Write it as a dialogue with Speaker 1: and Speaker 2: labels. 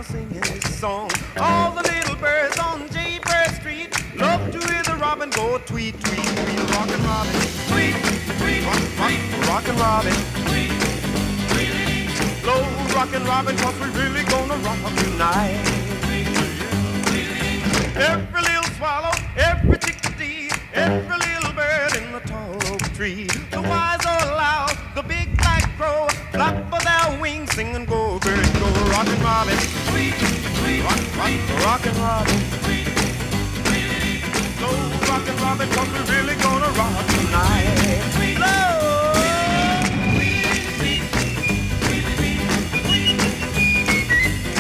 Speaker 1: gonna sing this song. All the little birds on Jaybird Street love to hear the robin go tweet, tweet, tweet. Rockin' robin, tweet, tweet, rockin' robin, tweet, tweet. Slow rockin' robin, 'cause we really gonna rock tonight. Every little swallow, every chickadee, every little bird in the tall oak tree. The wise or loud, the big black crow, flap of their wings, sing and go, bird, go. Rockin' robin, tweet, tweet, rockin' robin, tweet, tweet. Slow rockin' robin, 'cause we're really gonna rock tonight.